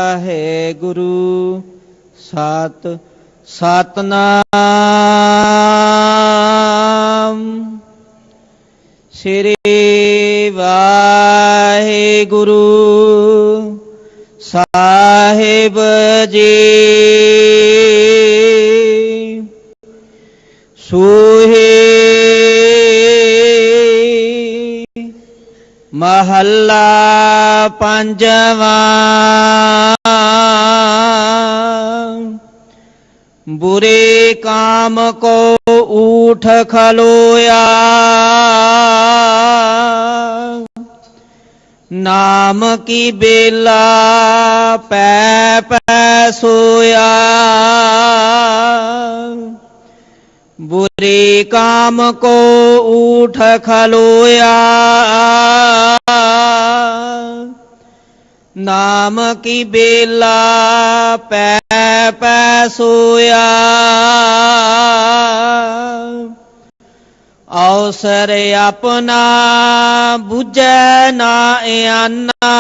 ਵਾਹਿਗੁਰੂ ਸਤਨਾਮ ਸ੍ਰੀ ਵਾਹਿਗੁਰੂ ਸਾਹਿਬ ਜੀ। ਸੂਹੀ ਮਹੱਲਾ ਪੰਜਵਾਂ। बुरे काम को ऊठ खलोया, नाम की बेला पै पै सोया। बुरे काम को ऊठ खलोया, नाम की बेला पै पै सोया। अवसर अपना बुझै ना आना,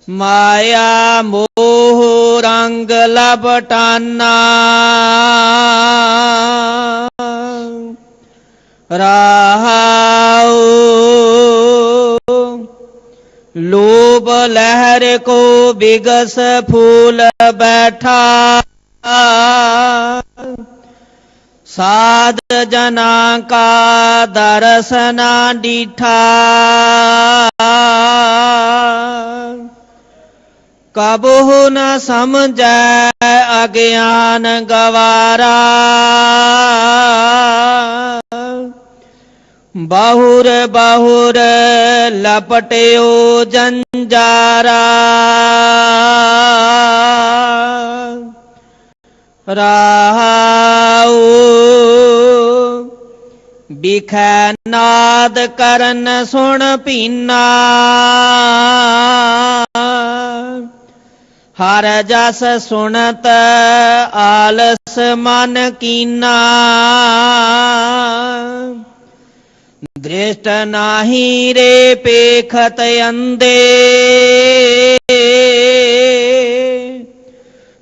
माया मोह रंग लपटाना। रहाओ लोभ लहर को बिगस फूल बैठा, साध जना का दर्शना डीठा। कबहु न समझै अज्ञान गवारा, बहुर बहुर लपट्यो जंजारा। रहाओ बिखै नाद करन सुन पीना, हर जस सुनत आलस मन कीना। दृष्ट नाही रे पेखत अंधे,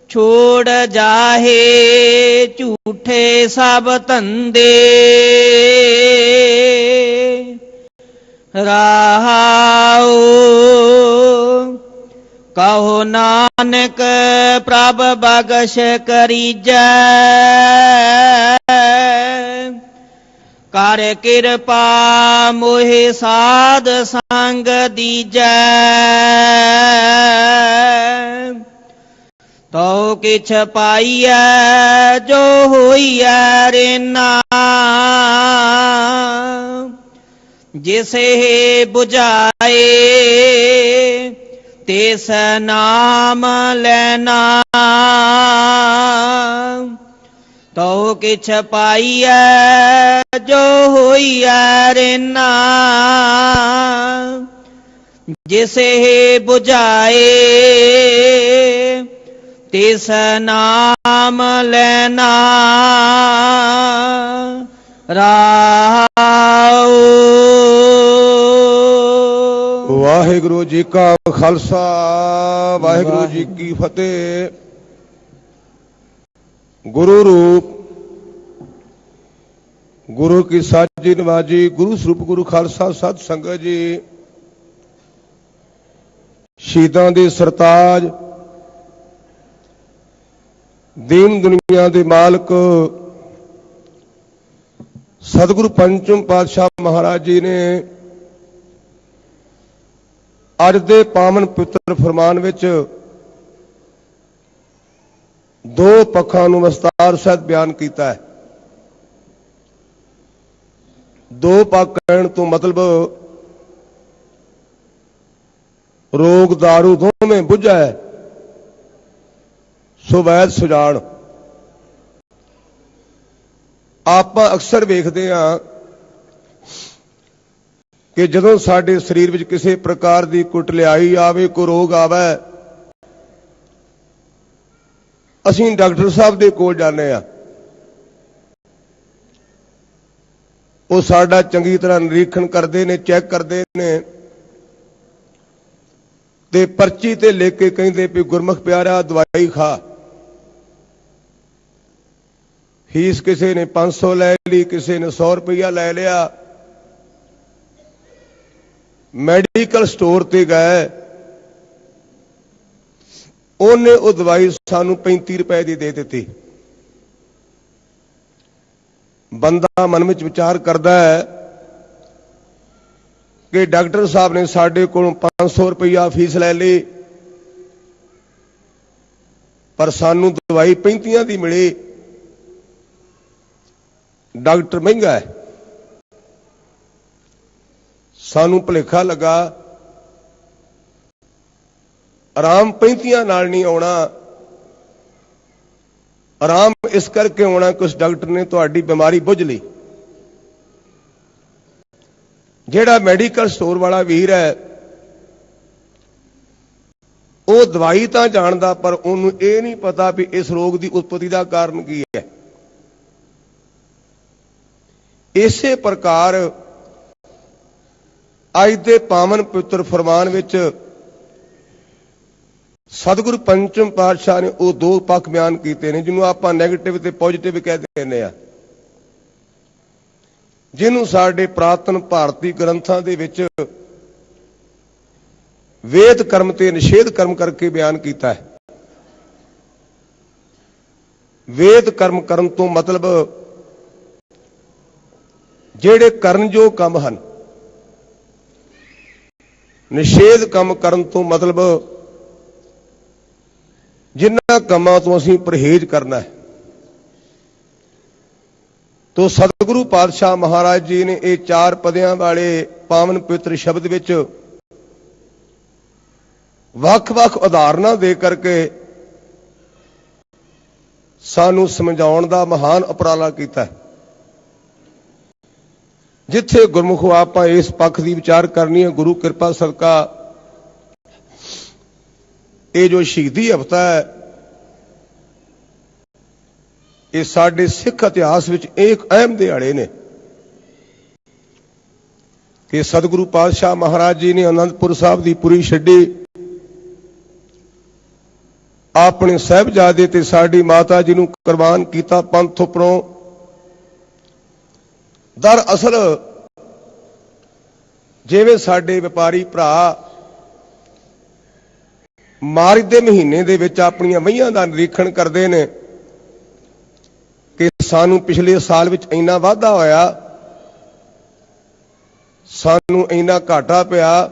छोड़ जाहे झूठे सब धंधे। रहाओ कहो नानक प्रभ बगश करीजै, कर कृपा मोहि साध संग दीजै। तो किछ पाइयै जो होइयै रेना, जिसे बुझाए तिस नाम लेना। तो किछ पाइयै जो होइयै रेना, जिसे बुझाए तिस नाम लेना। राओ। वाहिगुरु जी का खालसा वाहिगुरु जी की फतेह। गुरु रूप गुरु की साजी नवाजी, गुरु स्वरूप गुरु खालसा सत संगत जी, शहीदां दे सरताज, दीन दुनिया दे मालक सतगुरु पंचम पातशाह महाराज जी ने अज दे पावन पवित्र फरमान विच दो पक्षां नूं विस्तार सहित बयान किया है। दो पक्ष कहण तो मतलब रोग दारू दोवें बुझै सो वैद सुजान। आप अक्सर वेखदे हां कि जदों साडे शरीर विच किसी प्रकार की कुटलियाई आवे, कोई रोग आवे, असीं डॉक्टर साहब दे कोल जाने आ। वो साडा चंगी तरह निरीक्षण करते हैं, चैक करते हैं, ਤੇ ਪਰਚੀ ਤੇ ਲਿਖ ਕੇ ਕਹਿੰਦੇ ਵੀ ਗੁਰਮੁਖ ਪਿਆਰਾ ਦਵਾਈ ਖਾ। ਫੀਸ ਕਿਸੇ ਨੇ 500 ਲੈ ਲਈ, ਕਿਸੇ ਨੇ 100 ਰੁਪਇਆ ਲੈ ਲਿਆ। ਮੈਡੀਕਲ ਸਟੋਰ ਤੇ ਗਏ, ਉਹਨੇ ਉਹ ਦਵਾਈ ਸਾਨੂੰ 35 ਰੁਪਏ ਦੀ ਦੇ ਦਿੱਤੀ। ਬੰਦਾ ਮਨ ਵਿੱਚ ਵਿਚਾਰ ਕਰਦਾ ਹੈ ਕਿ ਡਾਕਟਰ ਸਾਹਿਬ ਨੇ ਸਾਡੇ ਕੋਲੋਂ 500 ਰੁਪਇਆ ਫੀਸ ਲੈ ਲਈ, ਪਰ ਸਾਨੂੰ ਦਵਾਈ 35 ਦੀ ਮਿਲੀ। ਡਾਕਟਰ ਮਹਿੰਗਾ ਹੈ। ਸਾਨੂੰ ਭੁਲੇਖਾ ਲੱਗਾ ਆਰਾਮ 35 ਨਾਲ ਨਹੀਂ ਆਉਣਾ। ਆਰਾਮ ਇਸ ਕਰਕੇ ਆਉਣਾ ਕਿ ਉਸ ਡਾਕਟਰ ਨੇ ਤੁਹਾਡੀ ਬਿਮਾਰੀ ਬੁੱਝ ਲਈ। ਜਿਹੜਾ ਮੈਡੀਕਲ ਸਟੋਰ ਵਾਲਾ ਵੀਰ ਹੈ ਉਹ ਦਵਾਈ ਤਾਂ ਜਾਣਦਾ, ਪਰ ਉਹਨੂੰ ਇਹ ਨਹੀਂ ਪਤਾ ਵੀ ਇਸ ਰੋਗ ਦੀ ਉਤਪਤੀ ਦਾ ਕਾਰਨ ਕੀ ਹੈ। ਇਸੇ ਪ੍ਰਕਾਰ ਅੱਜ ਦੇ ਪਾਵਨ ਪਵਿੱਤਰ ਫਰਮਾਨ ਵਿੱਚ ਸਤਿਗੁਰੂ ਪੰਚਮ ਪਾਤਸ਼ਾਹ ਨੇ ਉਹ ਦੋ ਪੱਖ ਬਿਆਨ ਕੀਤੇ ਨੇ, ਜਿਹਨੂੰ ਆਪਾਂ ਨੈਗੇਟਿਵ ਤੇ ਪੋਜ਼ਿਟਿਵ ਕਹਿ ਦਿੰਦੇ ਆ, ਜਿਹਨੂੰ ਸਾਡੇ ਪ੍ਰਾਤਨ ਭਾਰਤੀ ਗ੍ਰੰਥਾਂ ਦੇ ਵਿੱਚ ਵੇਦ ਕਰਮ ਤੇ ਨਿਸ਼ੇਧ ਕਰਮ ਕਰਕੇ ਬਿਆਨ ਕੀਤਾ ਹੈ। ਵੇਦ ਕਰਮ ਕਰਨ ਤੋਂ ਮਤਲਬ ਜਿਹੜੇ ਕਰਨਯੋਗ ਕੰਮ ਹਨ। ਨਿਸ਼ੇਧ ਕੰਮ ਕਰਨ ਤੋਂ ਮਤਲਬ ਜਿਨ੍ਹਾਂ ਕੰਮਾਂ ਤੋਂ ਅਸੀਂ ਪਰਹੇਜ਼ ਕਰਨਾ ਹੈ। ਤੋ ਸਤਿਗੁਰੂ ਪਾਤਸ਼ਾਹ ਮਹਾਰਾਜ ਜੀ ਨੇ ਇਹ 4 ਪਦਿਆਂ ਵਾਲੇ ਪਾਵਨ ਪਵਿੱਤਰ ਸ਼ਬਦ ਵਿੱਚ ਵੱਖ-ਵੱਖ ਉਦਾਹਰਨਾਂ ਦੇ ਕਰਕੇ ਸਾਨੂੰ ਸਮਝਾਉਣ ਦਾ ਮਹਾਨ ਉਪਰਾਲਾ ਕੀਤਾ ਹੈ। ਜਿੱਥੇ ਗੁਰਮੁਖੋ ਆਪਾਂ ਇਸ ਪੱਖ ਦੀ ਵਿਚਾਰ ਕਰਨੀ ਹੈ, ਗੁਰੂ ਕਿਰਪਾ ਸਦਕਾ ਇਹ ਜੋ ਸ਼ਹੀਦੀ ਹਫ਼ਤਾ ਹੈ, ਇਹ ਸਾਡੇ ਸਿੱਖ ਇਤਿਹਾਸ ਵਿੱਚ ਇੱਕ ਅਹਿਮ ਦਿਹਾੜੇ ਨੇ ਕਿ ਸਤਿਗੁਰੂ ਪਾਤਸ਼ਾਹ ਮਹਾਰਾਜ ਜੀ ਨੇ ਅਨੰਦਪੁਰ ਸਾਹਿਬ ਦੀ ਪੁਰੀ ਛੱਡੀ, ਆਪਣੇ ਸਾਹਿਬਜ਼ਾਦੇ ਤੇ ਸਾਡੀ ਮਾਤਾ ਜੀ ਨੂੰ ਕੁਰਬਾਨ ਕੀਤਾ ਪੰਥ ਉੱਪਰੋਂ। ਦਰਅਸਲ ਜਿਵੇਂ ਸਾਡੇ ਵਪਾਰੀ ਭਰਾ ਮਾਰਚ ਦੇ ਮਹੀਨੇ ਦੇ ਵਿੱਚ ਆਪਣੀਆਂ ਮਹੀਆਂ ਦਾ ਨਿਰੀਖਣ ਕਰਦੇ ਨੇ ਕਿ ਸਾਨੂੰ ਪਿਛਲੇ ਸਾਲ ਵਿੱਚ ਇੰਨਾ ਵਾਧਾ ਹੋਇਆ, ਸਾਨੂੰ ਇੰਨਾ ਘਾਟਾ ਪਿਆ।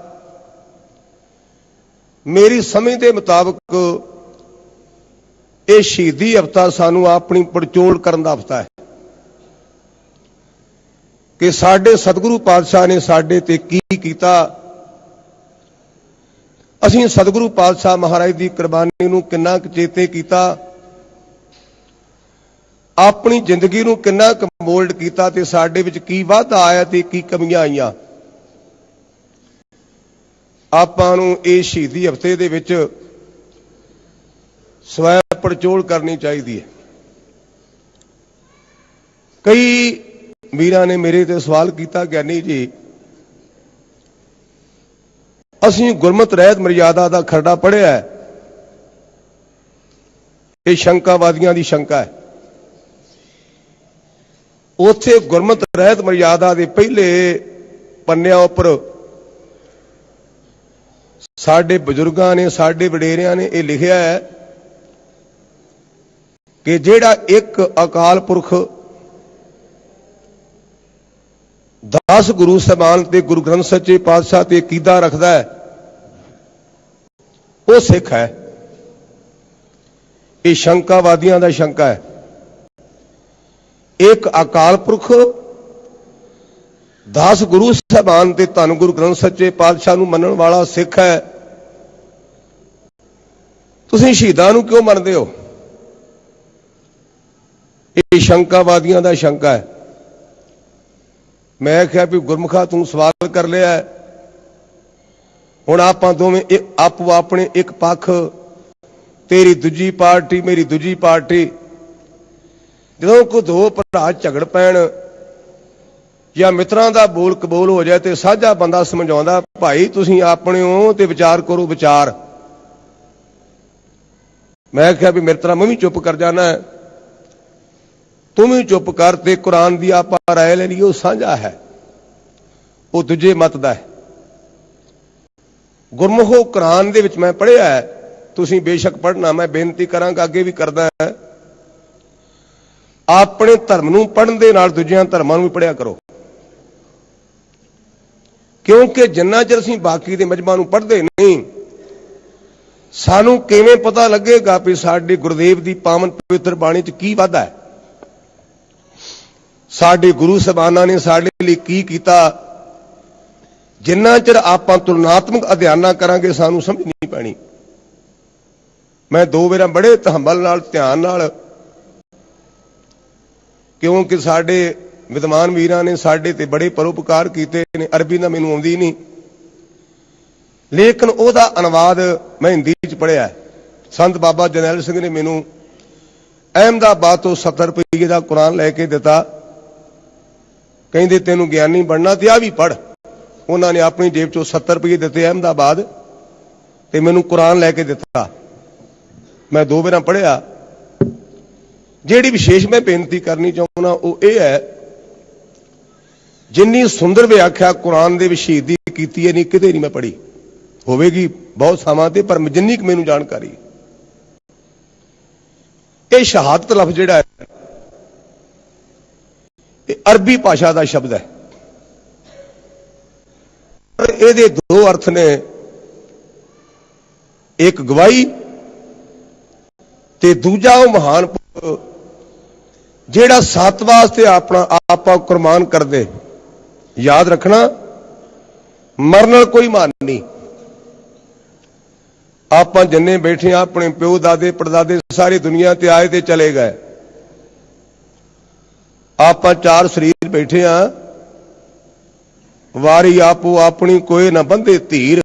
ਮੇਰੀ ਸਮਝ ਦੇ ਮੁਤਾਬਕ ਇਹ ਸ਼ਹੀਦੀ ਹਫ਼ਤਾ ਸਾਨੂੰ ਆਪਣੀ ਪੜਚੋਲ ਕਰਨ ਦਾ ਹਫ਼ਤਾ ਹੈ ਕਿ ਸਾਡੇ ਸਤਿਗੁਰੂ ਪਾਤਸ਼ਾਹ ਨੇ ਸਾਡੇ ਤੇ ਕੀ ਕੀਤਾ। ਅਸੀਂ ਸਤਿਗੁਰੂ ਪਾਤਸ਼ਾਹ ਮਹਾਰਾਜ ਦੀ ਕੁਰਬਾਨੀ ਨੂੰ ਕਿੰਨਾ ਕੁ ਚੇਤੇ ਕੀਤਾ, ਆਪਣੀ ਜ਼ਿੰਦਗੀ ਨੂੰ ਕਿੰਨਾ ਕੁ ਮੋਲਡ ਕੀਤਾ ਤੇ ਸਾਡੇ ਵਿੱਚ ਕੀ ਵਾਧਾ ਆਇਆ ਤੇ ਕੀ ਕਮੀਆਂ ਆਈਆਂ। ਆਪਾਂ ਨੂੰ ਇਹ ਸ਼ਹੀਦੀ ਹਫ਼ਤੇ ਦੇ ਵਿੱਚ ਸਵੈ ਪੜਚੋਲ ਕਰਨੀ ਚਾਹੀਦੀ ਹੈ। ਕਈ ਵੀਰਾਂ ਨੇ ਮੇਰੇ ਤੇ ਸਵਾਲ ਕੀਤਾ, ਗਿਆਨੀ ਜੀ ਅਸੀਂ ਗੁਰਮਤਿ ਰਹਿਤ ਮਰਿਆਦਾ ਦਾ ਖਰੜਾ ਪੜ੍ਹਿਆ ਹੈ, ਇਹ ਸ਼ੰਕਾਵਾਦੀਆਂ ਦੀ ਸ਼ੰਕਾ ਹੈ। ਉੱਥੇ ਗੁਰਮਤਿ ਰਹਿਤ ਮਰਿਆਦਾ ਦੇ ਪਹਿਲੇ ਪੰਨਿਆਂ ਉੱਪਰ ਸਾਡੇ ਬਜ਼ੁਰਗਾਂ ਨੇ, ਸਾਡੇ ਵਡੇਰਿਆਂ ਨੇ ਇਹ ਲਿਖਿਆ ਹੈ ਕਿ ਜਿਹੜਾ ਇੱਕ ਅਕਾਲ ਪੁਰਖ 10 ਗੁਰੂ ਸਾਹਿਬਾਨ ਤੇ ਗੁਰੂ ਗ੍ਰੰਥ ਸੱਚੇ ਪਾਤਸ਼ਾਹ ਤੇ ਅਕੀਦਾ ਰੱਖਦਾ ਹੈ, ਉਹ ਸਿੱਖ ਹੈ। ਇਹ ਸ਼ੰਕਾਵਾਦੀਆਂ ਦਾ ਸ਼ੰਕਾ ਹੈ। ਇੱਕ ਅਕਾਲ ਪੁਰਖ 10 ਗੁਰੂ ਸਾਹਿਬਾਨ ਤੇ ਧੰਨ ਗੁਰੂ ਗ੍ਰੰਥ ਸੱਚੇ ਪਾਤਸ਼ਾਹ ਨੂੰ ਮੰਨਣ ਵਾਲਾ ਸਿੱਖ ਹੈ। ਤੁਸੀਂ ਸ਼ਹੀਦਾਂ ਨੂੰ ਕਿਉਂ ਮੰਨਦੇ ਹੋ? ਇਹ ਸ਼ੰਕਾਵਾਦੀਆਂ ਦਾ ਸ਼ੰਕਾ ਹੈ। ਮੈਂ ਕਿਹਾ ਵੀ ਗੁਰਮੁਖਾ ਤੂੰ ਸਵਾਲ ਕਰ ਲਿਆ, ਹੁਣ ਆਪਾਂ ਦੋਵੇਂ ਆਪੋ ਆਪਣੇ ਇੱਕ ਪੱਖ, ਤੇਰੀ ਦੂਜੀ ਪਾਰਟੀ ਮੇਰੀ ਦੂਜੀ ਪਾਰਟੀ, ਜਦੋਂ ਕੋਈ ਦੋ ਭਰਾ ਝਗੜ ਪੈਣ ਜਾਂ ਮਿੱਤਰਾਂ ਦਾ ਬੋਲ ਕਬੂਲ ਹੋ ਜਾਏ ਤੇ ਸਾਂਝਾ ਬੰਦਾ ਸਮਝਾਉਂਦਾ, ਭਾਈ ਤੁਸੀਂ ਆਪਣੇ ਹੋ ਤੇ ਵਿਚਾਰ ਕਰੋ ਵਿਚਾਰ। ਮੈਂ ਕਿਹਾ ਵੀ ਮਿੱਤਰਾ ਮੈਂ ਵੀ ਚੁੱਪ ਕਰ ਜਾਣਾ, ਤੂੰ ਵੀ ਚੁੱਪ ਕਰ, ਤੇ ਕੁਰਾਨ ਦੀ ਆਪਾਂ ਰਾਏ ਲੈ ਲਈ, ਉਹ ਸਾਂਝਾ ਹੈ, ਉਹ ਦੂਜੇ ਮਤ ਦਾ ਹੈ। ਗੁਰਮੁਖੋ ਕੁਰਾਨ ਦੇ ਵਿੱਚ ਮੈਂ ਪੜ੍ਹਿਆ ਹੈ, ਤੁਸੀਂ ਬੇਸ਼ੱਕ ਪੜ੍ਹਨਾ, ਮੈਂ ਬੇਨਤੀ ਕਰਾਂਗਾ, ਅੱਗੇ ਵੀ ਕਰਦਾ ਹੈ, ਆਪਣੇ ਧਰਮ ਨੂੰ ਪੜ੍ਹਨ ਦੇ ਨਾਲ ਦੂਜਿਆਂ ਧਰਮਾਂ ਨੂੰ ਵੀ ਪੜ੍ਹਿਆ ਕਰੋ। ਕਿਉਂਕਿ ਜਿੰਨਾ ਚਿਰ ਅਸੀਂ ਬਾਕੀ ਦੇ ਮਜ਼ਹਬਾਂ ਨੂੰ ਪੜ੍ਹਦੇ ਨਹੀਂ, ਸਾਨੂੰ ਕਿਵੇਂ ਪਤਾ ਲੱਗੇਗਾ ਵੀ ਸਾਡੇ ਗੁਰਦੇਵ ਦੀ ਪਾਵਨ ਪਵਿੱਤਰ ਬਾਣੀ 'ਚ ਕੀ ਵਾਧਾ ਹੈ, ਸਾਡੇ ਗੁਰੂ ਸਾਹਿਬਾਨਾਂ ਨੇ ਸਾਡੇ ਲਈ ਕੀ ਕੀਤਾ। ਜਿੰਨਾ ਚਿਰ ਆਪਾਂ ਤੁਲਨਾਤਮਕ ਅਧਿਐਨਾਂ ਕਰਾਂਗੇ ਸਾਨੂੰ ਸਮਝ ਨਹੀਂ ਪੈਣੀ। ਮੈਂ 2 ਵਾਰ ਬੜੇ ਤਹੰਬਲ ਨਾਲ, ਧਿਆਨ ਨਾਲ, ਕਿਉਂਕਿ ਸਾਡੇ ਵਿਦਵਾਨ ਵੀਰਾਂ ਨੇ ਸਾਡੇ ਤੇ ਬੜੇ ਪਰਉਪਕਾਰ ਕੀਤੇ ਨੇ। ਅਰਬੀ ਤਾਂ ਮੈਨੂੰ ਆਉਂਦੀ ਨਹੀਂ, ਲੇਕਿਨ ਉਹਦਾ ਅਨੁਵਾਦ ਮੈਂ ਹਿੰਦੀ 'ਚ ਪੜ੍ਹਿਆ। ਸੰਤ ਬਾਬਾ ਜਰਨੈਲ ਸਿੰਘ ਨੇ ਮੈਨੂੰ ਅਹਿਮਦਾਬਾਦ ਤੋਂ 70 ਰੁਪਏ ਦਾ ਕੁਰਾਨ ਲੈ ਕੇ ਦਿੱਤਾ, ਕਹਿੰਦੇ ਤੈਨੂੰ ਗਿਆਨੀ ਬਣਨਾ ਤੇ ਆ ਵੀ ਪੜ੍ਹ। ਉਹਨਾਂ ਨੇ ਆਪਣੀ ਜੇਬ 'ਚੋਂ 70 ਰੁਪਏ ਦਿੱਤੇ ਅਹਿਮਦਾਬਾਦ, ਤੇ ਮੈਨੂੰ ਕੁਰਾਨ ਲੈ ਕੇ ਦਿੱਤਾ। ਮੈਂ 2 ਵਾਰ ਪੜ੍ਹਿਆ। ਜਿਹੜੀ ਵਿਸ਼ੇਸ਼ ਮੈਂ ਬੇਨਤੀ ਕਰਨੀ ਚਾਹੁੰਦਾ ਉਹ ਇਹ ਹੈ, ਜਿੰਨੀ ਸੁੰਦਰ ਵਿਆਖਿਆ ਕੁਰਾਨ ਦੇ ਵਿੱਚ ਸ਼ਹੀਦੀ ਕੀਤੀ ਹੈ, ਨਹੀਂ ਕਿਤੇ ਨਹੀਂ ਮੈਂ ਪੜ੍ਹੀ, ਹੋਵੇਗੀ ਬਹੁਤ ਥਾਵਾਂ ਤੇ, ਪਰ ਜਿੰਨੀ ਕੁ ਮੈਨੂੰ ਜਾਣਕਾਰੀ, ਇਹ ਸ਼ਹਾਦਤ ਲਫ਼ਜ਼ ਜਿਹੜਾ ਹੈ ਇਹ ਅਰਬੀ ਭਾਸ਼ਾ ਦਾ ਸ਼ਬਦ ਹੈ। ਇਹਦੇ 2 ਅਰਥ ਨੇ, ਇੱਕ ਗਵਾਹੀ ਤੇ ਦੂਜਾ ਉਹ ਮਹਾਨ ਜਿਹੜਾ ਸੱਤ ਵਾਸਤੇ ਆਪਣਾ ਆਪਾ ਕੁਰਬਾਨ ਕਰਦੇ। ਯਾਦ ਰੱਖਣਾ, ਮਰਨ ਨਾਲ ਕੋਈ ਮਾਨ ਨਹੀਂ। ਆਪਾਂ ਜਿੰਨੇ ਬੈਠੇ ਆ, ਆਪਣੇ ਪਿਓ ਦਾਦੇ ਪੜਦਾਦੇ ਸਾਰੀ ਦੁਨੀਆ ਤੇ ਆਏ ਤੇ ਚਲੇ ਗਏ। ਆਪਾਂ 4 ਸਰੀਰ ਬੈਠੇ ਆ, ਵਾਰੀ ਆਪੋ ਆਪਣੀ ਕੋਈ ਨਾ ਬੰਦੇ ਧੀਰ।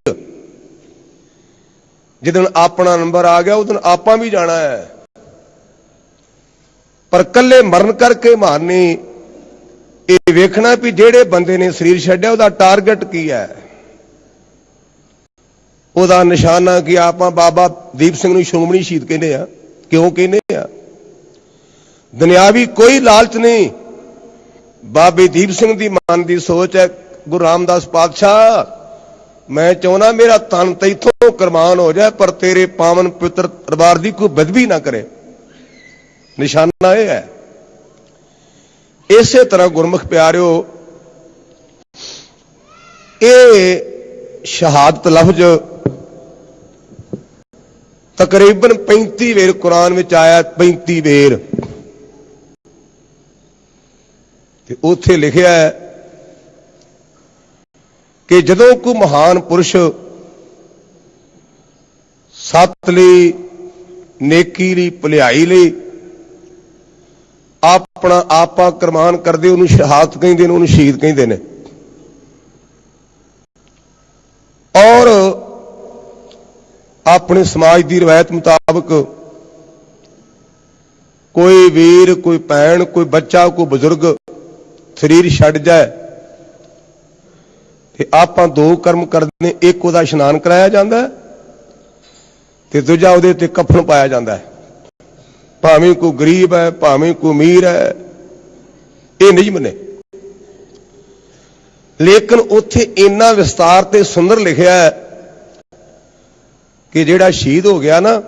ਜਿੱਦਣ ਆਪਣਾ ਨੰਬਰ ਆ ਗਿਆ ਉਦੋਂ ਆਪਾਂ ਵੀ ਜਾਣਾ ਹੈ, ਪਰ ਕੱਲੇ ਮਰਨ ਕਰਕੇ ਮਾਰਨੀ। ਇਹ ਵੇਖਣਾ ਵੀ ਜਿਹੜੇ ਬੰਦੇ ਨੇ ਸਰੀਰ ਛੱਡਿਆ ਉਹਦਾ ਟਾਰਗੇਟ ਕੀ ਹੈ, ਉਹਦਾ ਨਿਸ਼ਾਨਾ ਕੀ। ਆਪਾਂ ਬਾਬਾ ਦੀਪ ਸਿੰਘ ਨੂੰ ਸ਼੍ਰੋਮਣੀ ਸ਼ਹੀਦ ਕਹਿੰਦੇ ਆ, ਕਿਉਂ ਕਹਿੰਦੇ ਆ? ਦੁਨਿਆਵੀ ਕੋਈ ਲਾਲਚ ਨਹੀਂ। ਬਾਬੇ ਦੀਪ ਸਿੰਘ ਦੀ ਮਨ ਦੀ ਸੋਚ ਹੈ, ਗੁਰੂ ਰਾਮਦਾਸ ਪਾਤਸ਼ਾਹ ਮੈਂ ਚਾਹੁੰਦਾ ਮੇਰਾ ਤਨ ਤੈਥੋਂ ਕੁਰਬਾਨ ਹੋ ਜਾਏ, ਪਰ ਤੇਰੇ ਪਾਵਨ ਪਵਿੱਤਰ ਦਰਬਾਰ ਦੀ ਕੋਈ ਬਦਬੀ ਨਾ ਕਰੇ। ਨਿਸ਼ਾਨਾ ਇਹ ਹੈ। ਇਸੇ ਤਰ੍ਹਾਂ ਗੁਰਮੁਖ ਪਿਆਰਿਓ, ਇਹ ਸ਼ਹਾਦਤ ਲਫ਼ਜ਼ ਤਕਰੀਬਨ 35 ਵਾਰ ਕੁਰਾਨ ਵਿੱਚ ਆਇਆ, 35 ਵਾਰ। ਤੇ ਉੱਥੇ ਲਿਖਿਆ ਹੈ ਕਿ ਜਦੋਂ ਕੋਈ ਮਹਾਨ ਪੁਰਸ਼ ਸੱਤ ਲਈ, ਨੇਕੀ ਲਈ, ਭਲਾਈ ਲਈ ਆਪਣਾ ਆਪਾ ਕੁਰਬਾਨ ਕਰਦੇ, ਉਹਨੂੰ ਸ਼ਹਾਦਤ ਕਹਿੰਦੇ ਨੇ, ਉਹਨੂੰ ਸ਼ਹੀਦ ਕਹਿੰਦੇ ਨੇ। ਔਰ ਆਪਣੇ ਸਮਾਜ ਦੀ ਰਵਾਇਤ ਮੁਤਾਬਕ ਕੋਈ ਵੀਰ, ਕੋਈ ਭੈਣ, ਕੋਈ ਬੱਚਾ, ਕੋਈ ਬਜ਼ੁਰਗ ਸਰੀਰ ਛੱਡ ਜਾਏ ਤੇ ਆਪਾਂ 2 ਕਰਮ ਕਰਦੇ ਨੇ। ਇੱਕ ਉਹਦਾ ਇਸ਼ਨਾਨ ਕਰਾਇਆ ਜਾਂਦਾ ਤੇ ਦੂਜਾ ਉਹਦੇ ਤੇ ਕਫਨ ਪਾਇਆ ਜਾਂਦਾ ਹੈ। ਭਾਵੇਂ ਕੋਈ ਗਰੀਬ ਹੈ, ਭਾਵੇਂ ਕੋਈ ਅਮੀਰ ਹੈ, ਇਹ ਨਿਯਮ ਨੇ। ਲੇਕਿਨ ਉੱਥੇ ਇੰਨਾ ਵਿਸਤਾਰ ਤੇ ਸੁੰਦਰ ਲਿਖਿਆ ਹੈ ਕਿ ਜਿਹੜਾ ਸ਼ਹੀਦ ਹੋ ਗਿਆ ਨਾ,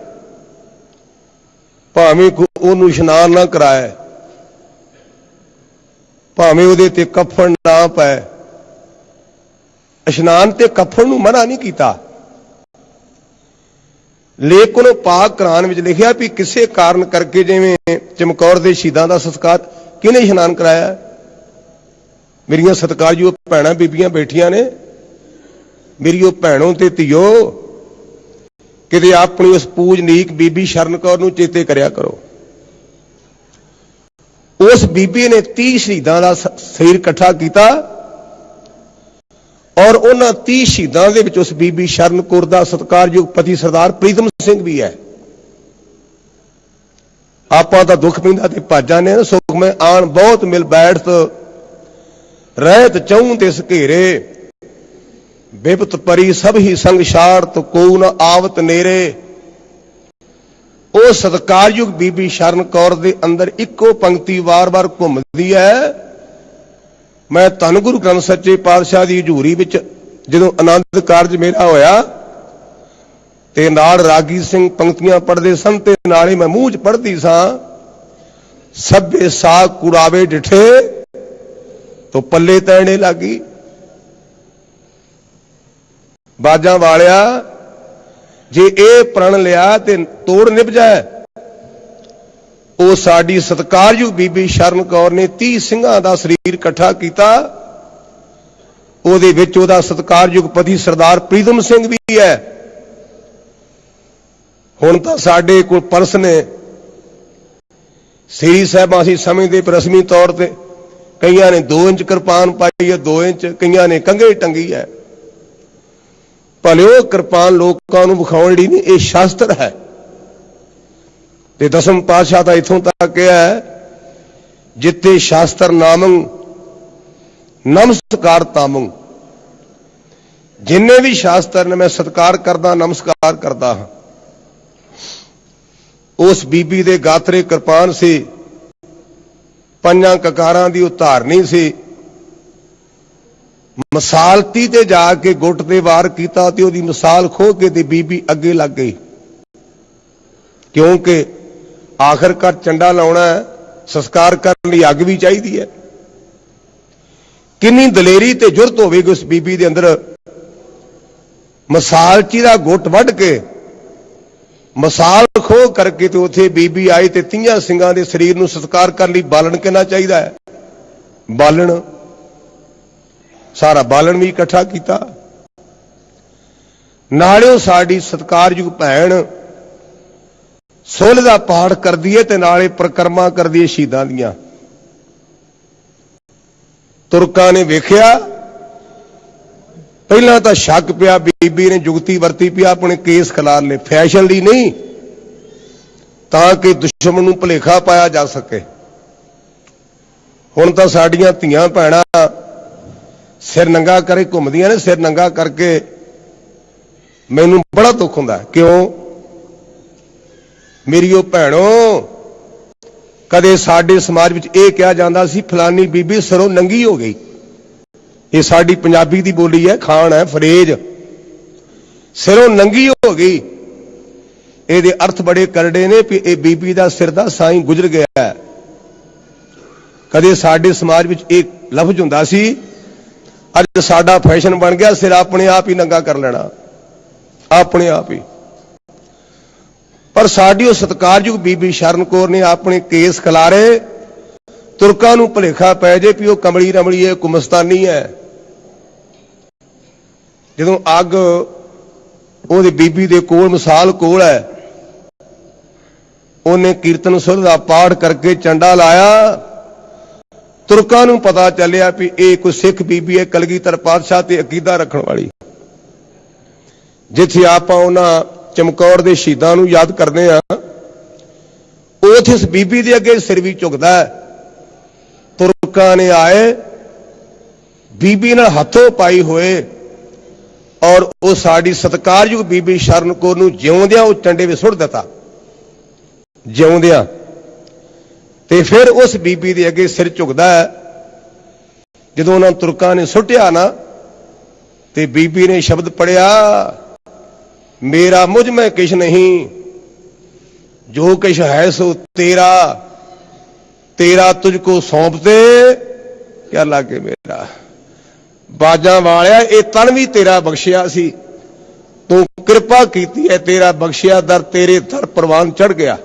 ਭਾਵੇਂ ਉਹਨੂੰ ਇਸ਼ਨਾਨ ਨਾ ਕਰਾਏ, ਭਾਵੇਂ ਉਹਦੇ ਤੇ ਕਫਨ ਨਾ ਪਾਏ, ਇਸ਼ਨਾਨ ਤੇ ਕਫਨ ਨੂੰ ਮਨਾ ਨਹੀਂ ਕੀਤਾ, ਲੇਕਿਨ ਉਹ ਪਾਕ ਕੁਰਾਨ ਵਿੱਚ ਲਿਖਿਆ ਵੀ ਕਿਸੇ ਕਾਰਨ ਕਰਕੇ, ਜਿਵੇਂ ਚਮਕੌਰ ਦੇ ਸ਼ਹੀਦਾਂ ਦਾ ਸੰਸਕਾਰ ਕਿਹਨੇ ਇਸ਼ਨਾਨ ਕਰਾਇਆ? ਮੇਰੀਆਂ ਸਤਿਕਾਰਯੋਗ ਭੈਣਾਂ ਬੀਬੀਆਂ ਬੈਠੀਆਂ ਨੇ, ਮੇਰੀਓ ਭੈਣੋਂ ਤੇ ਧੀਓ, ਕਿਤੇ ਆਪਣੀ ਉਸ ਪੂਜਨੀਕ ਬੀਬੀ ਸ਼ਰਨ ਕੌਰ ਨੂੰ ਚੇਤੇ ਕਰਿਆ ਕਰੋ। ਉਸ ਬੀਬੀ ਨੇ 30 ਸ਼ਹੀਦਾਂ ਦਾ ਸਰੀਰ ਇਕੱਠਾ ਕੀਤਾ, ਔਰ ਉਹਨਾਂ 30 ਸ਼ਹੀਦਾਂ ਦੇ ਵਿੱਚ ਉਸ ਬੀਬੀ ਸ਼ਰਨ ਕੌਰ ਦਾ ਸਤਿਕਾਰਯੋਗ ਪਤੀ ਸਰਦਾਰ ਪ੍ਰੀਤਮ ਸਿੰਘ ਵੀ ਹੈ। ਆਪਾਂ ਤਾਂ ਦੁੱਖ ਪੈਂਦਾ ਤੇ ਭੱਜ ਜਾਂਦੇ ਆ, ਸੁੱਖ ਮੈਂ ਆਣ ਬਹੁਤ ਮਿਲ ਬੈਠ रहत चौं दिस घेरे, बिपत परी सब ही संग शारत, को न आवत नेरे। ਉਹ ਸਤਿਕਾਰਯੋਗ ਬੀਬੀ ਸ਼ਰਨ ਕੌਰ ਦੇ ਅੰਦਰ ਇੱਕੋ ਪੰਕਤੀ ਵਾਰ-ਵਾਰ ਘੁੰਮਦੀ ਹੈ। ਮੈਂ ਧੰਨ ਗੁਰੂ ਗ੍ਰੰਥ ਸੱਚੇ ਪਾਤਸ਼ਾਹ ਦੀ ਹਜ਼ੂਰੀ ਵਿੱਚ ਜਦੋਂ ਆਨੰਦ ਕਾਰਜ ਮੇਰਾ ਹੋਇਆ ਤੇ ਨਾਲ ਰਾਗੀ ਸਿੰਘ ਪੰਕਤੀਆਂ ਪੜ੍ਹਦੇ ਸਨ ਤੇ ਨਾਲੇ ਮੈਂ ਮੂੰਹ 'ਚ ਪੜ੍ਹਦੀ ਸਾਂ, ਸਭੇ ਸਾਗ ਕੁੜਾਵੇ ਡਿਠੇ ਤੋ ਪੱਲੇ ਤੈਣੇ ਲੱਗੀ। ਬਾਜਾਂ ਵਾਲਿਆ ਜੇ ਇਹ ਪ੍ਰਣ ਲਿਆ ਤੇ ਤੋੜ ਨਿਭ ਜਾਏ। ਉਹ ਸਾਡੀ ਸਤਿਕਾਰਯੋਗ ਬੀਬੀ ਸ਼ਰਨ ਕੌਰ ਨੇ 30 ਸਿੰਘਾਂ ਦਾ ਸਰੀਰ ਇਕੱਠਾ ਕੀਤਾ। ਉਹਦੇ ਵਿੱਚ ਉਹਦਾ ਸਤਿਕਾਰਯੋਗ ਪਤੀ ਸਰਦਾਰ ਪ੍ਰੀਤਮ ਸਿੰਘ ਵੀ ਹੈ। ਹੁਣ ਤਾਂ ਸਾਡੇ ਕੋਲ ਪਰਸ ਨੇ, ਸ੍ਰੀ ਸਾਹਿਬਾਂ ਅਸੀਂ ਸਮਝਦੇ ਰਸਮੀ ਤੌਰ ਤੇ ਕਈਆਂ ਨੇ 2 ਇੰਚ ਕਿਰਪਾਨ ਪਾਈ ਹੈ, 2 ਇੰਚ, ਕਈਆਂ ਨੇ ਕੰਘੇ ਟੰਗੀ ਹੈ। ਭਲੇ ਉਹ ਕਿਰਪਾਨ ਲੋਕਾਂ ਨੂੰ ਵਿਖਾਉਣ ਲਈ ਨਹੀਂ, ਇਹ ਸ਼ਾਸਤਰ ਹੈ। ਤੇ ਦਸਮ ਪਾਤਸ਼ਾਹ ਦਾ ਇਥੋਂ ਤੱਕ ਕਿਹਾ ਹੈ, ਜਿੱਤੇ ਸ਼ਾਸਤਰ ਨਾਮੰ ਨਮਸਕਾਰ ਤਾਮੰ। ਜਿੰਨੇ ਵੀ ਸ਼ਾਸਤਰ ਨੇ ਮੈਂ ਸਤਿਕਾਰ ਕਰਦਾ, ਨਮਸਕਾਰ ਕਰਦਾ ਹਾਂ। ਉਸ ਬੀਬੀ ਦੇ ਗਾਤਰੇ ਕਿਰਪਾਨ ਸੀ, 5 ਕਕਾਰਾਂ ਦੀ ਉਹ ਧਾਰਨੀ ਸੀ। ਮਸਾਲਤੀ ਤੇ ਜਾ ਕੇ ਗੁੱਟ ਤੇ ਵਾਰ ਕੀਤਾ ਤੇ ਉਹਦੀ ਮਿਸਾਲ ਖੋਹ ਕੇ ਤੇ ਬੀਬੀ ਅੱਗੇ ਲੱਗ ਗਈ, ਕਿਉਂਕਿ ਆਖਰਕਾਰ ਚੰਡਾ ਲਾਉਣਾ ਹੈ, ਸੰਸਕਾਰ ਕਰਨ ਲਈ ਅੱਗ ਵੀ ਚਾਹੀਦੀ ਹੈ। ਕਿੰਨੀ ਦਲੇਰੀ ਤੇ ਜੁਰਤ ਹੋਵੇਗੀ ਉਸ ਬੀਬੀ ਦੇ ਅੰਦਰ। ਮਸਾਲਚੀ ਦਾ ਗੁੱਟ ਵੱਢ ਕੇ ਮਸਾਲ ਖੋਹ ਕਰਕੇ ਤੇ ਉੱਥੇ ਬੀਬੀ ਆਈ ਤੇ 30 ਸਿੰਘਾਂ ਦੇ ਸਰੀਰ ਨੂੰ ਸੰਸਕਾਰ ਕਰਨ ਲਈ ਬਾਲਣ ਕਿੰਨਾ ਚਾਹੀਦਾ ਹੈ? ਬਾਲਣ, ਸਾਰਾ ਬਾਲਣ ਵੀ ਇਕੱਠਾ ਕੀਤਾ। ਨਾਲੇ ਉਹ ਸਾਡੀ ਸਤਿਕਾਰਯੋਗ ਭੈਣ ਸੁਲ੍ਹ ਦਾ ਪਾਠ ਕਰਦੀ ਹੈ ਤੇ ਨਾਲੇ ਪ੍ਰਕਰਮਾ ਕਰਦੀ ਹੈ ਸ਼ਹੀਦਾਂ ਦੀਆਂ। ਤੁਰਕਾਂ ਨੇ ਵੇਖਿਆ, ਪਹਿਲਾਂ ਤਾਂ ਸ਼ੱਕ ਪਿਆ, ਬੀਬੀ ਨੇ ਜੁਗਤੀ ਵਰਤੀ ਪਿਆ, ਆਪਣੇ ਕੇਸ ਖਿਲਾਰ ਲਏ, ਫੈਸ਼ਨ ਲਈ ਨਹੀਂ, ਤਾਂ ਕਿ ਦੁਸ਼ਮਣ ਨੂੰ ਭੁਲੇਖਾ ਪਾਇਆ ਜਾ ਸਕੇ। ਹੁਣ ਤਾਂ ਸਾਡੀਆਂ ਧੀਆਂ ਭੈਣਾਂ ਸਿਰ ਨੰਗਾ ਕਰੇ ਘੁੰਮਦੀਆਂ ਨੇ। ਸਿਰ ਨੰਗਾ ਕਰਕੇ ਮੈਨੂੰ ਬੜਾ ਦੁੱਖ ਹੁੰਦਾ। ਕਿਉਂ? ਮੇਰੀ ਉਹ ਭੈਣੋ, ਕਦੇ ਸਾਡੇ ਸਮਾਜ ਵਿੱਚ ਇਹ ਕਿਹਾ ਜਾਂਦਾ ਸੀ ਫਲਾਨੀ ਬੀਬੀ ਸਿਰੋਂ ਨੰਗੀ ਹੋ ਗਈ। ਇਹ ਸਾਡੀ ਪੰਜਾਬੀ ਦੀ ਬੋਲੀ ਹੈ, ਖਾਣ ਹੈ, ਫਰੇਜ, ਸਿਰੋਂ ਨੰਗੀ ਹੋ ਗਈ। ਇਹਦੇ ਅਰਥ ਬੜੇ ਕਰੜੇ ਨੇ ਵੀ ਇਹ ਬੀਬੀ ਦਾ ਸਿਰ ਦਾ ਸਾਈਂ ਗੁਜ਼ਰ ਗਿਆ ਹੈ। ਕਦੇ ਸਾਡੇ ਸਮਾਜ ਵਿੱਚ ਇਹ ਲਫ਼ਜ਼ ਹੁੰਦਾ ਸੀ, ਅੱਜ ਸਾਡਾ ਫੈਸ਼ਨ ਬਣ ਗਿਆ ਸਿਰ ਆਪਣੇ ਆਪ ਹੀ ਨੰਗਾ ਕਰ ਲੈਣਾ, ਆਪਣੇ ਆਪ ਹੀ। ਪਰ ਸਾਡੀ ਉਹ ਸਤਿਕਾਰਯੋਗ ਬੀਬੀ ਸ਼ਰਨ ਕੌਰ ਨੇ ਆਪਣੇ ਕੇਸ ਖਿਲਾਰੇ, ਤੁਰਕਾਂ ਨੂੰ ਭੁਲੇਖਾ ਪੈ ਜੇ ਵੀ ਉਹ ਕਮਲੀ ਰਮਲੀ ਹੈ, ਕੁਮਸਤਾਨੀ ਹੈ। ਜਦੋਂ ਅੱਗ ਉਹਦੀ ਬੀਬੀ ਦੇ ਕੋਲ, ਮਿਸਾਲ ਕੋਲ ਹੈ, ਉਹਨੇ ਕੀਰਤਨ ਸੁਰ ਦਾ ਪਾਠ ਕਰਕੇ ਚੰਡਾ ਲਾਇਆ। ਤੁਰਕਾਂ ਨੂੰ ਪਤਾ ਚੱਲਿਆ ਵੀ ਇਹ ਕੋਈ ਸਿੱਖ ਬੀਬੀ ਹੈ, ਕਲਗੀਧਰ ਪਾਤਸ਼ਾਹ ਤੇ ਅਕੀਦਾ ਰੱਖਣ ਵਾਲੀ। ਜਿੱਥੇ ਆਪਾਂ ਉਹਨਾਂ ਚਮਕੌਰ ਦੇ ਸ਼ਹੀਦਾਂ ਨੂੰ ਯਾਦ ਕਰਦੇ ਆ, ਉੱਥੇ ਇਸ ਬੀਬੀ ਦੇ ਅੱਗੇ ਸਿਰ ਵੀ ਝੁਕਦਾ ਹੈ। ਤੁਰਕਾਂ ਨੇ ਆਏ, ਬੀਬੀ ਨਾਲ ਹੱਥੋਂ ਪਾਈ ਹੋਏ, ਔਰ ਉਹ ਸਾਡੀ ਸਤਿਕਾਰਯੋਗ ਬੀਬੀ ਸ਼ਰਨ ਕੌਰ ਨੂੰ ਜਿਉਂਦਿਆਂ ਉਹ ਚੰਡੇ ਵਿੱਚ ਸੁੱਟ ਦਿੱਤਾ, ਜਿਉਂਦਿਆਂ। ਤੇ ਫਿਰ ਉਸ ਬੀਬੀ ਦੇ ਅੱਗੇ ਸਿਰ ਝੁਕਦਾ ਹੈ। ਜਦੋਂ ਉਹਨਾਂ ਤੁਰਕਾਂ ਨੇ ਸੁੱਟਿਆ ਨਾ, ਤੇ ਬੀਬੀ ਨੇ ਸ਼ਬਦ ਪੜਿਆ, ਮੇਰਾ ਮੁਝ ਮੈਂ ਕਿਛ ਨਹੀਂ, ਜੋ ਕਿਛ ਹੈ ਸੋ ਤੇਰਾ, ਤੇਰਾ ਤੁਝ ਕੋ ਸੌਂਪਤੇ ਕਿਆ ਲਾਗੇ ਮੇਰਾ। ਬਾਜਾਂ ਵਾਲਿਆ, ਇਹ ਤਨ ਵੀ ਤੇਰਾ ਬਖਸ਼ਿਆ ਸੀ, ਤੂੰ ਕਿਰਪਾ ਕੀਤੀ ਹੈ, ਤੇਰਾ ਬਖਸ਼ਿਆ ਦਰ ਤੇਰੇ ਦਰ ਪ੍ਰਵਾਨ ਚੜ ਗਿਆ।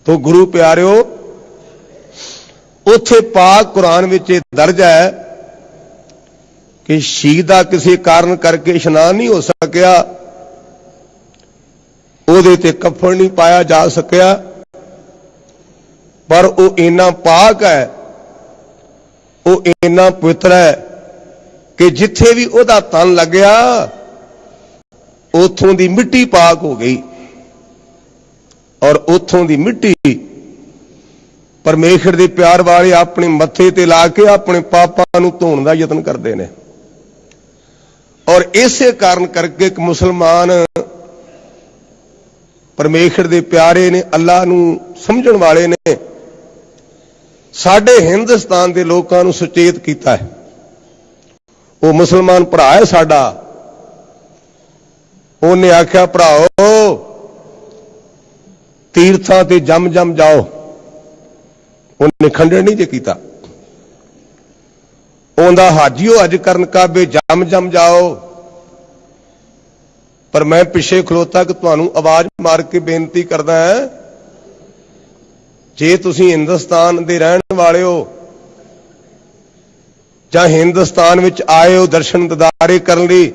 ਤੋ ਗੁਰੂ ਪਿਆਰਿਓ, ਉੱਥੇ ਪਾਕ ਕੁਰਾਨ ਵਿੱਚ ਇਹ ਦਰਜ ਹੈ ਕਿ ਸ਼ਹੀਦ ਦਾ ਕਿਸੇ ਕਾਰਨ ਕਰਕੇ ਇਸ਼ਨਾਨ ਨਹੀਂ ਹੋ ਸਕਿਆ, ਉਹਦੇ ਤੇ ਕਫਨ ਨਹੀਂ ਪਾਇਆ ਜਾ ਸਕਿਆ, ਪਰ ਉਹ ਇੰਨਾ ਪਾਕ ਹੈ, ਉਹ ਇੰਨਾ ਪਵਿੱਤਰ ਹੈ ਕਿ ਜਿੱਥੇ ਵੀ ਉਹਦਾ ਤਨ ਲੱਗਿਆ ਉੱਥੋਂ ਦੀ ਮਿੱਟੀ ਪਾਕ ਹੋ ਗਈ। ਔਰ ਉੱਥੋਂ ਦੀ ਮਿੱਟੀ परमेश्वर दे प्यार वाले अपने मत्थे ते ला के अपने पापां नूं धोण दा यतन करते हैं। और इसे कारण करके एक मुसलमान परमेश्वर दे प्यारे ने, अल्लाह नूं समझण वाले ने साडे हिंदुस्तान दे लोकां नूं सुचेत कीता है। वो मुसलमान भरा है साडा, उन्हें आख्या भराओ तीर्थां ते जम जम जाओ। उन्हें खंडन नहीं जे कीता। उनका हाजियो हज करन काबे जम जम जाओ। पर मैं पिछे खलोता कि तुहानूं आवाज मार के बेनती करदा है, जे तुसीं हिंदुस्तान दे रहण वाले हो जां हिंदुस्तान विच आए हो दर्शन दीदारे करन लई,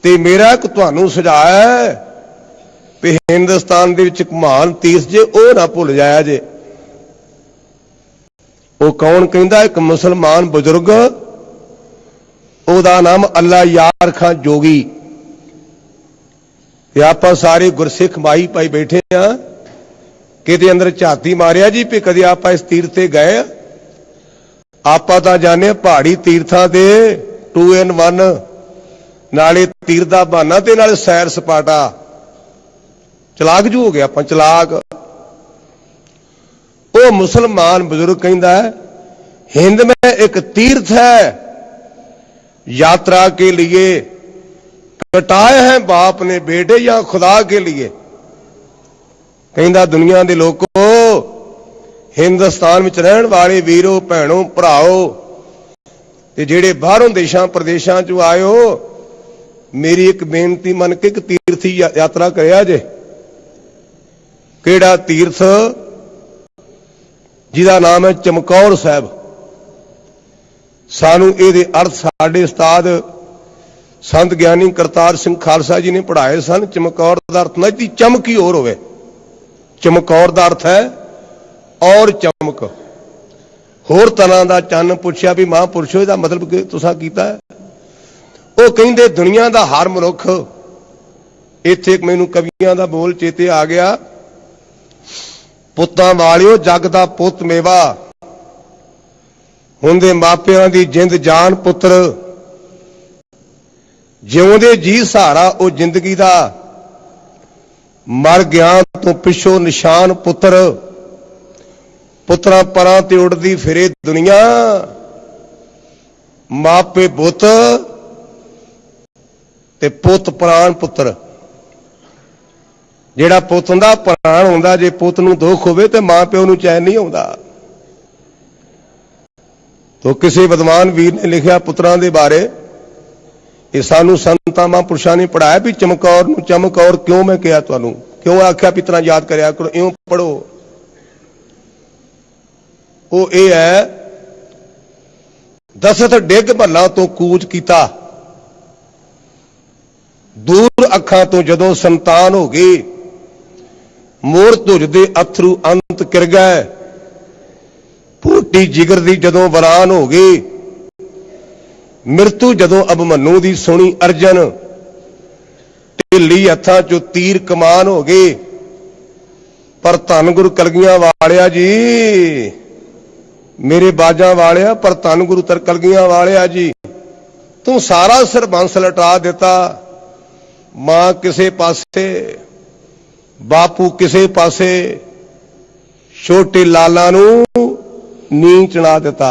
ते मेरा एक तुहानूं सुझाव है कि हिंदुस्तान दे विच एक महान तीर्थ जे ओह ना भुल जाया जे। वो कौन कहंदा? एक मुसलमान बुजुर्ग, ओहदा नाम अल्लाह यार खां जोगी। ते आपां सारे गुरसिख माई पाई बैठे हां, किते अंदर झाती मारिया जी भी कदे आपां इस तीर्थ ते गए? आपां तां जाने पहाड़ी तीर्थां ते 2 in 1, नाले तीर्थ दा बहाना ते नाले सैर सपाटा। चलाक जू हो गया आपां, चलाक। वो मुसलमान बुजुर्ग कहता है, हिंद में एक तीर्थ है, यात्रा के लिए कटाए हैं बाप ने बेटे या खुदा के लिए। कहता दुनिया के लोगों, हिंदुस्तान में रहन वाले वीरों भैनों भराओ ते जेड़े बाहरों देशों प्रदेशों चों आए हो, मेरी एक बेनती मन के एक तीर्थी यात्रा करिया जे। केड़ा तीर्थ? जिहदा नाम है चमकौर साहब। सानू इहदे अर्थ साडे उस्ताद संत ज्ञानी करतार सिंह खालसा जी ने पढ़ाए सन। चमकौर दा अर्थ ना जी चमक ही और होवे। चमकौर दा अर्थ है और चमक। होर तरह दा चन्न पुछया भी महापुरुषो इहदा मतलब कि तुसां कीता है? वो कहिंदे दुनिया दा हर मनुख, इत्थे एक मैनूं कवियां दा बोल चेते आ गया, पुत्तां वालिओ जग दा पुੱਤ मेवा, हुंदे मापिਆਂ दी जिंद जान पुत्र, जिउंदे जी सहारा ओ जिंदगी दा, मर गया तो पिछो निशान पुत्र, पुत्रां परां ते उड़दी फिरे दुनिया, मापे बुत ते पुत प्राण पुत्र। जेड़ा पुत हुंदा प्राण हुंदा, जे पुत नूं दुख होवे ते मां प्यो नूं चैन नहीं आउंदा। तो किसी विद्वान वीर ने लिखिया पुत्रां दे बारे, ये सानू संतां महापुरुषां ने पढ़ाया भी चमकौर नूं चमकौर क्यों मैं कहा तुहानूं, क्यों आख्या भी इतना याद करया करो, इउं पढ़ो। वो ये है, दसत डिग भला तो कूच कीता, दूर अखां तो जदों संतान हो गई, मोर धुज दे अथरू अंत किर गए, फूटी जिगर दी जदों वरान हो गई, मृत्यु जदों अबमन्नू दी सुनी अर्जन, ढिली हत्थां चों तीर कमान हो गई। पर धन गुरु कलगियां वालिया जी, मेरे बाजां वालिया, पर धन गुरु तर कलगियां वालिया जी, तू सारा सरबंस लटा दिता। मां किसे पासे, बापू किसे पासे, छोटे लाला नूं नीं चढ़ा दिता।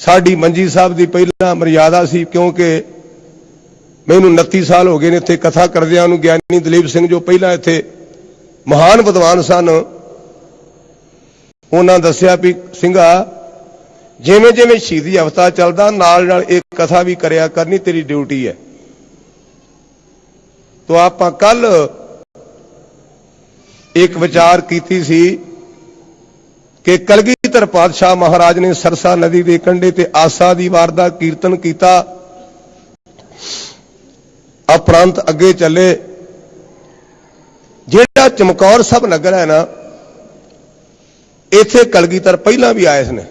साडी मंजी साहब की पहला मर्यादा सी, क्योंकि मैनूं 29 साल हो गए ने इत्थे कथा करदिआं नूं। ज्ञानी दलीप सिंह जो पहला इत्थे महान विद्वान सन, उन्हां दस्सिया भी सिंघा जिवें जिवें शहीदी हफ्ता चलदा नाल नाल एक कथा भी करिया करनी, तेरी ड्यूटी है। तो आपां कल एक विचार कीती सी कि कलगीधर पातशाह महाराज ने सरसा नदी के कंढे ते आसा दी वार दा कीर्तन कीता। उपरंत अगे चले, जिहड़ा चमकौर साहब नगर है ना, इत्थे कलगीधर पहला भी आए ने।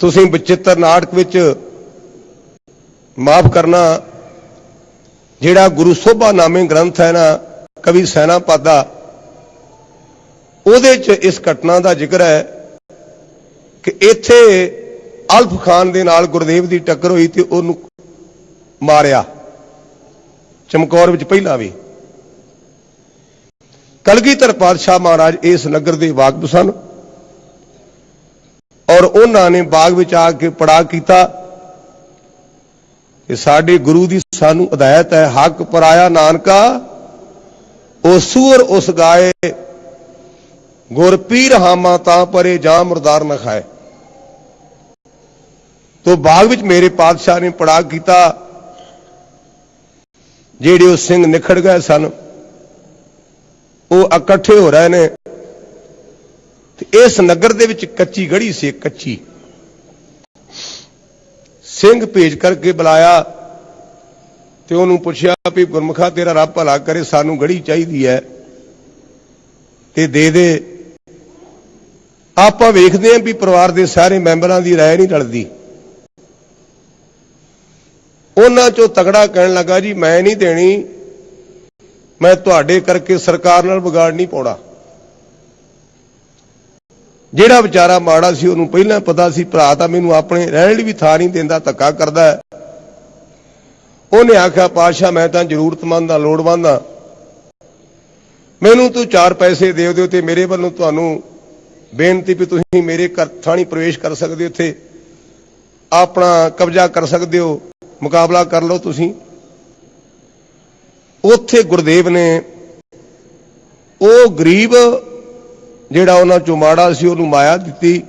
तुसीं बचित्र नाटक विच माफ करना, जिहड़ा गुरु सोभा नामे ग्रंथ है ना, कवि सैनापत दा, ਉਹਦੇ 'ਚ ਇਸ ਘਟਨਾ ਦਾ ਜ਼ਿਕਰ ਹੈ ਕਿ ਇੱਥੇ ਅਲਫ ਖਾਨ ਦੇ ਨਾਲ ਗੁਰਦੇਵ ਦੀ ਟੱਕਰ ਹੋਈ ਤੇ ਉਹਨੂੰ ਮਾਰਿਆ, ਚਮਕੌਰ ਵਿੱਚ ਪਹਿਲਾਂ ਵੀ। ਕਲਗੀਧਰ ਪਾਤਸ਼ਾਹ ਮਹਾਰਾਜ ਇਸ ਨਗਰ ਦੇ ਵਾਕਫ ਸਨ ਔਰ ਉਹਨਾਂ ਨੇ ਬਾਗ ਵਿੱਚ ਆ ਕੇ ਪੜਾ ਕੀਤਾ ਕਿ ਸਾਡੇ ਗੁਰੂ ਦੀ ਸਾਨੂੰ ਹਦਾਇਤ ਹੈ, ਹੱਕ ਪਰਾਇਆ ਨਾਨਕਾ ਉਹ ਸੂਰ ਉਸ ਗਾਏ, ਗੁਰ ਪੀਰ ਹਾਮਾ ਤਾਂ ਪਰੇ ਜਾਂ ਮੁਰਦਾਰ ਨਾ ਖਾਏ। ਤੋ ਬਾਗ ਵਿੱਚ ਮੇਰੇ ਪਾਤਸ਼ਾਹ ਨੇ ਪੜਾ ਕੀਤਾ, ਜਿਹੜੇ ਉਹ ਸਿੰਘ ਨਿਖੜ ਗਏ ਸਨ ਉਹ ਇਕੱਠੇ ਹੋ ਰਹੇ ਨੇ। ਤੇ ਇਸ ਨਗਰ ਦੇ ਵਿੱਚ ਕੱਚੀ ਗੜੀ ਸੀ, ਕੱਚੀ। ਸਿੰਘ ਭੇਜ ਕਰਕੇ ਬੁਲਾਇਆ ਤੇ ਉਹਨੂੰ ਪੁੱਛਿਆ ਵੀ ਗੁਰਮੁਖਾ ਤੇਰਾ ਰੱਬ ਭਲਾ ਕਰੇ, ਸਾਨੂੰ ਗੜੀ ਚਾਹੀਦੀ ਹੈ ਤੇ ਦੇ ਦੇ। ਆਪਾਂ ਵੇਖਦੇ ਹਾਂ ਵੀ ਪਰਿਵਾਰ ਦੇ ਸਾਰੇ ਮੈਂਬਰਾਂ ਦੀ ਰਾਏ ਨਹੀਂ ਰਲਦੀ। ਉਹਨਾਂ ਚੋਂ ਤਗੜਾ ਕਹਿਣ ਲੱਗਾ ਜੀ ਮੈਂ ਨਹੀਂ ਦੇਣੀ, ਮੈਂ ਤੁਹਾਡੇ ਕਰਕੇ ਸਰਕਾਰ ਨਾਲ ਵਿਗਾੜ ਨਹੀਂ ਪਾਉਣਾ। ਜਿਹੜਾ ਵਿਚਾਰਾ ਮਾੜਾ ਸੀ ਉਹਨੂੰ ਪਹਿਲਾਂ ਪਤਾ ਸੀ ਭਰਾ ਤਾਂ ਮੈਨੂੰ ਆਪਣੇ ਰਹਿਣ ਲਈ ਵੀ ਥਾਂ ਨਹੀਂ ਦਿੰਦਾ, ਧੱਕਾ ਕਰਦਾ ਹੈ। ਉਹਨੇ ਆਖਿਆ ਪਾਤਸ਼ਾਹ ਮੈਂ ਤਾਂ ਜ਼ਰੂਰਤਮੰਦ ਆ, ਲੋੜਵੰਦ ਆ, ਮੈਨੂੰ ਤੂੰ 4 ਪੈਸੇ ਦੇ ਦਿਓ ਤੇ ਮੇਰੇ ਵੱਲੋਂ ਤੁਹਾਨੂੰ ਬੇਨਤੀ ਵੀ ਤੁਸੀਂ ਮੇਰੇ ਘਰ ਥਾਣੀ ਪ੍ਰਵੇਸ਼ ਕਰ ਸਕਦੇ ਹੋ, ਇੱਥੇ ਆਪਣਾ ਕਬਜ਼ਾ ਕਰ ਸਕਦੇ ਹੋ, ਮੁਕਾਬਲਾ ਕਰ ਲਓ ਤੁਸੀਂ। ਉੱਥੇ ਗੁਰਦੇਵ ਨੇ ਉਹ ਗਰੀਬ ਜਿਹੜਾ ਉਹਨਾਂ ਚੋਂ ਮਾੜਾ ਸੀ ਉਹਨੂੰ ਮਾਇਆ ਦਿੱਤੀ